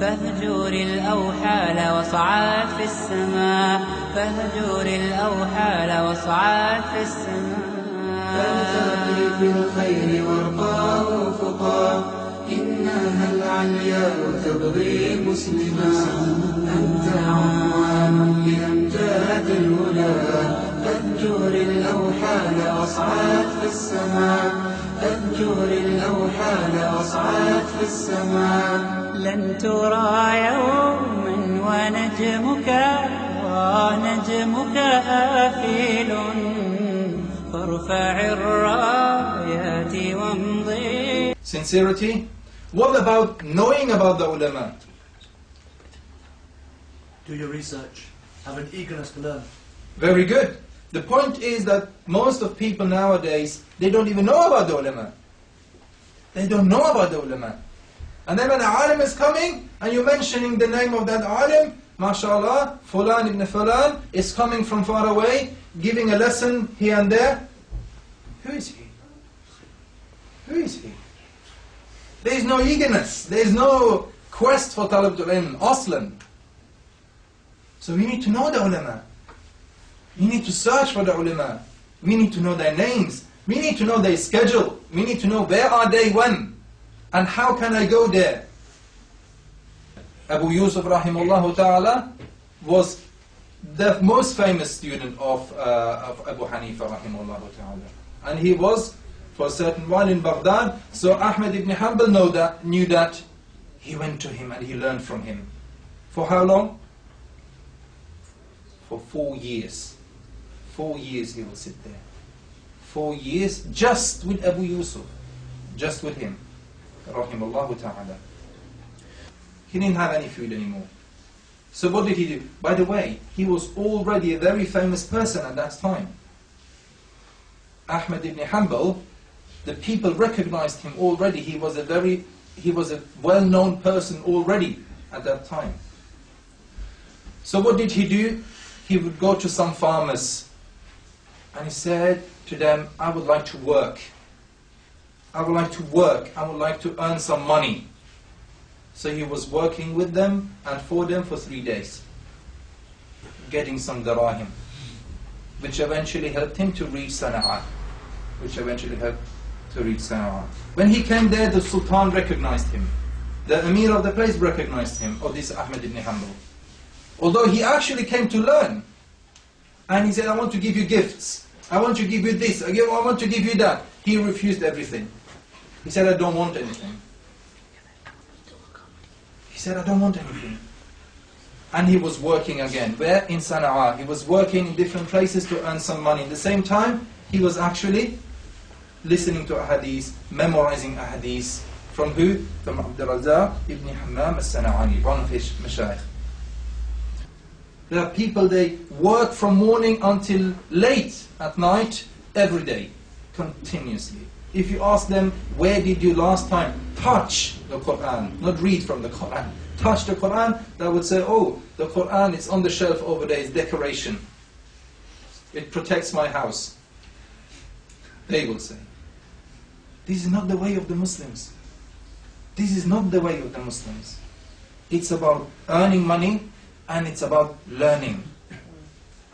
فاهجر الأوحال واصعد في السماء فاهجر الأوحال واصعد في السماء فارتقي في الخير وارقى أفقا إنها العلياء تبغي مسلما أنت عنوان لأمجاد الهدى فاهجر الأوحال واصعد في السماء فاهجر الأوحال واصعد في السماء لن ترى يوما ونجمك آفل فارفع الرايات وامضي. Sincerity. What about knowing about the ulama? Do your research. Have an eagerness to learn. Very good. The point is that most of people nowadays, they don't even know about the ulama. They don't know about the ulama. And then when an alim is coming, and you're mentioning the name of that alim, mashallah, Fulan ibn Fulan is coming from far away, giving a lesson here and there. Who is he? Who is he? There is no eagerness. There is no quest for talab al-ilm, aslan. So we need to know the ulama. We need to search for the ulama. We need to know their names. We need to know their schedule. We need to know where are they when. And how can I go there? Abu Yusuf rahimahullah ta'ala was the most famous student of Abu Hanifa rahimahullah ta'ala. And he was for a certain while in Baghdad. So Ahmed ibn Hanbal knew that. He went to him and he learned from him. For how long? For 4 years. 4 years he would sit there. 4 years just with Abu Yusuf. Just with him. Rahimahullah ta'ala. He didn't have any food anymore. So what did he do? By the way, he was already a very famous person at that time. Ahmed ibn Hanbal, the people recognized him already. He was a well-known person already at that time. So what did he do? He would go to some farmers and he said to them, I would like to work. I would like to work. I would like to earn some money. So he was working with them and for them for 3 days, getting some darahim, which eventually helped him to reach Sana'a. When he came there, the Sultan recognized him. The Emir of the place recognized him, or this Ahmed ibn Hanbal. Although he actually came to learn. And he said, I want to give you gifts. I want to give you this. I want to give you that. He refused everything. He said, I don't want anything. He said, I don't want anything. And he was working again. Where? In Sana'a. He was working in different places to earn some money. At the same time, he was actually listening to ahadith, memorizing ahadith. From who? From Abdul Razzaq ibn Hammam al-Sana'ani, one of his mashayikh. There are people, they work from morning until late at night, every day, continuously. If you ask them, where did you last time touch the Quran, not read from the Quran, touch the Quran, they would say, oh, the Quran is on the shelf over there, it's decoration. It protects my house. They will say. This is not the way of the Muslims. This is not the way of the Muslims. It's about earning money and it's about learning.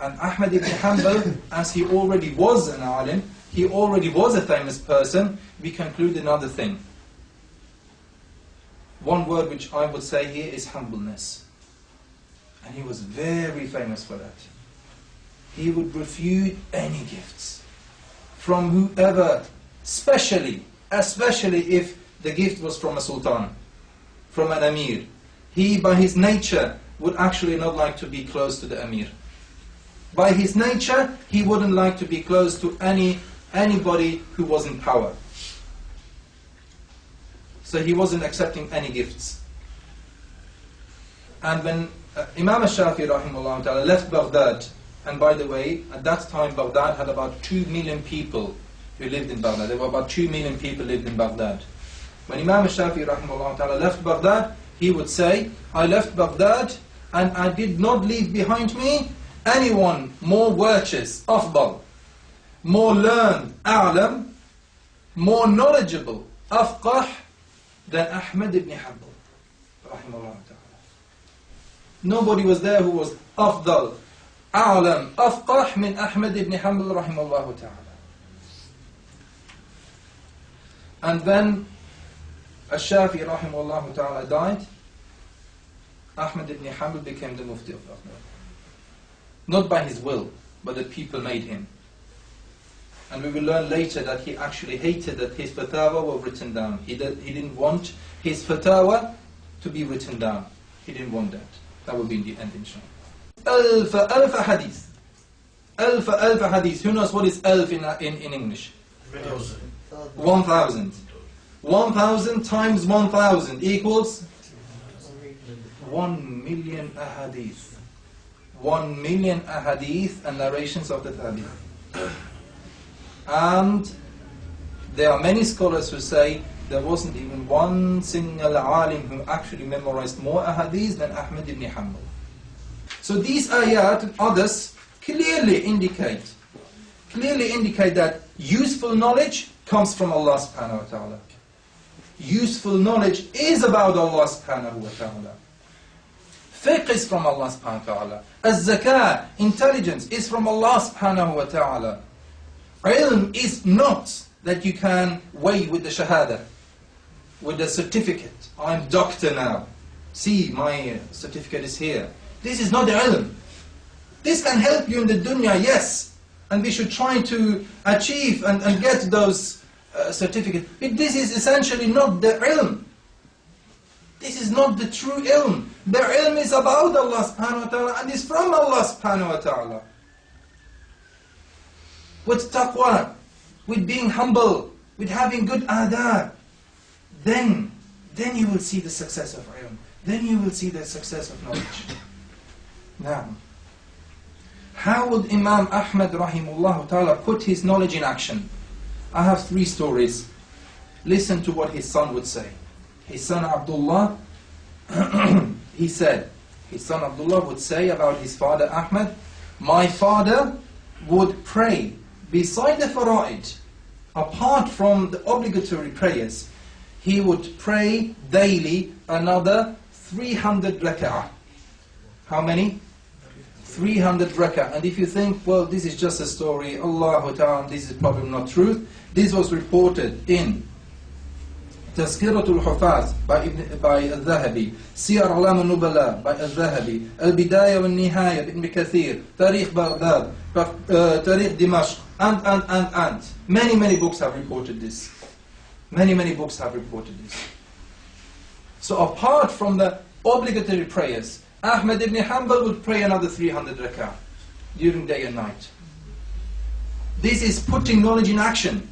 And Ahmed ibn Hanbal, as he already was an alim, he already was a famous person, we conclude another thing. One word which I would say here is humbleness. And he was very famous for that. He would refuse any gifts from whoever, especially if the gift was from a sultan, from an emir. He, by his nature, would actually not like to be close to the emir. By his nature, he wouldn't like to be close to anybody who was in power. So he wasn't accepting any gifts. And when Imam al-Shafi'i rahimahullah ta'ala left Baghdad, and by the way, at that time Baghdad had about 2 million people who lived in Baghdad. There were about 2 million people lived in Baghdad. When Imam al-Shafi'i rahimahullah ta'ala left Baghdad, he would say, I left Baghdad and I did not leave behind me anyone more virtuous, afdal, more learned, a'lam, more knowledgeable, afqah, than Ahmed ibn Hanbal, rahimahullah ta'ala. Nobody was there who was afdal, a'lam, afqah min Ahmed ibn Hanbal rahimahullah ta'ala. And then al-Shafi'i rahimahullah ta'ala died. Ahmed ibn Hanbal became the mufti of Baghdad. Not by his will, but the people made him. And we will learn later that he actually hated that his fatwa were written down. He didn't want his fatwa to be written down. He didn't want that. That will be in the end, inshallah. Alf hadith. Alf hadith. Who knows what is alf in English? 1,000. 1,000 times 1,000 equals 1 million ahadith. 1 million ahadith and narrations of the hadith. And there are many scholars who say there wasn't even one single alim who actually memorized more ahadith than Ahmed ibn Hanbal. So these ayat and others clearly indicate that useful knowledge comes from Allah subhanahu wa ta'ala. Useful knowledge is about Allah subhanahu wa ta'ala. Fiqh is from Allah subhanahu wa ta'ala. Az-zakah, intelligence, is from Allah subhanahu wa ta'ala. Ilm is not that you can weigh with the shahada, with the certificate. I'm doctor now. See, my certificate is here. This is not the ilm. This can help you in the dunya, yes. And we should try to achieve and get those certificates. But this is essentially not the ilm. This is not the true ilm. The ilm is about Allah subhanahu wa ta'ala and is from Allah subhanahu wa ta'ala. With taqwa, with being humble, with having good adab, then you will see the success of ilm. Then you will see the success of knowledge. Now, how would Imam Ahmed rahimullah ta'ala put his knowledge in action? I have 3 stories. Listen to what his son would say. His son Abdullah, he said, his son Abdullah would say about his father Ahmed, my father would pray beside the fara'id, apart from the obligatory prayers, he would pray daily another 300 rak'ah. How many? 300 rak'ah. And if you think, well, this is just a story, Allahu Ta'ala, this is probably not truth, this was reported in Tazkiratul Hufaz by al-Dhahabi, Siyar Alam al-Nubala by al-Dhahabi, Al-Bidayah wal-Nihaya by Ibn Kathir, Tarikh Baghdad, Tarikh Dimashq, and. Many books have reported this. Many books have reported this. So apart from the obligatory prayers, Ahmed ibn Hanbal would pray another 300 rak'ah during day and night. This is putting knowledge in action.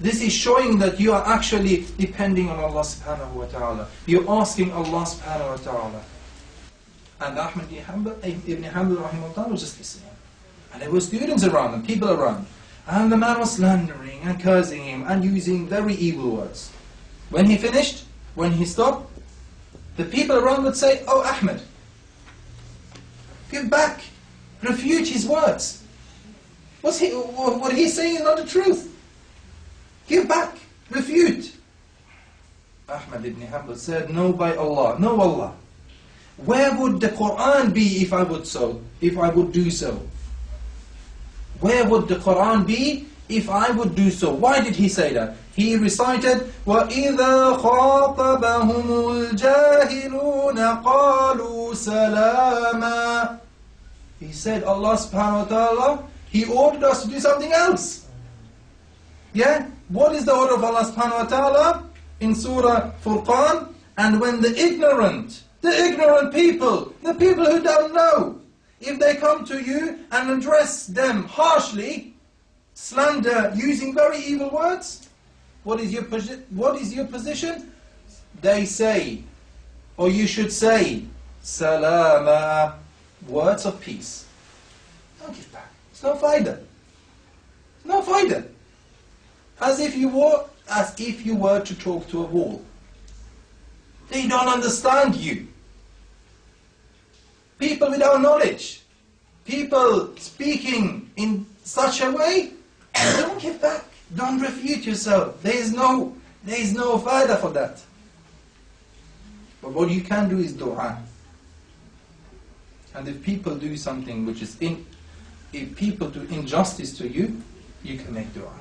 This is showing that you are actually depending on Allah subhanahu wa ta'ala. You're asking Allah subhanahu wa ta'ala. And Ahmed ibn Hanbal rahimahullah was just listening. And there were students around and people around. And the man was slandering and cursing him and using very evil words. When he finished, when he stopped, the people around would say, oh Ahmed, give back, refute his words. What he's saying is not the truth. Give back, refute. Ahmed ibn Hanbal said, no by Allah, no Allah. Where would the Quran be if I would do so? Where would the Quran be if I would do so? Why did he say that? He recited, وَإِذَا خَاطَبَهُمُ الْجَاهِلُونَ قَالُوا سَلَامًا. He said, Allah subhanahu wa ta'ala, He ordered us to do something else. Yeah? What is the order of Allah subhanahu wa ta'ala? In Surah Furqan, and when the ignorant people, the people who don't know, if they come to you and address them harshly, slander, using very evil words, what is your position? They say, or you should say, salama, words of peace. Don't give back. It's no faidah. No faidah. As if you were to talk to a wall. They don't understand you. People without knowledge, people speaking in such a way, don't give back, don't refute yourself. There is no faidah for that. But what you can do is dua. And if people do something which is if people do injustice to you, you can make dua.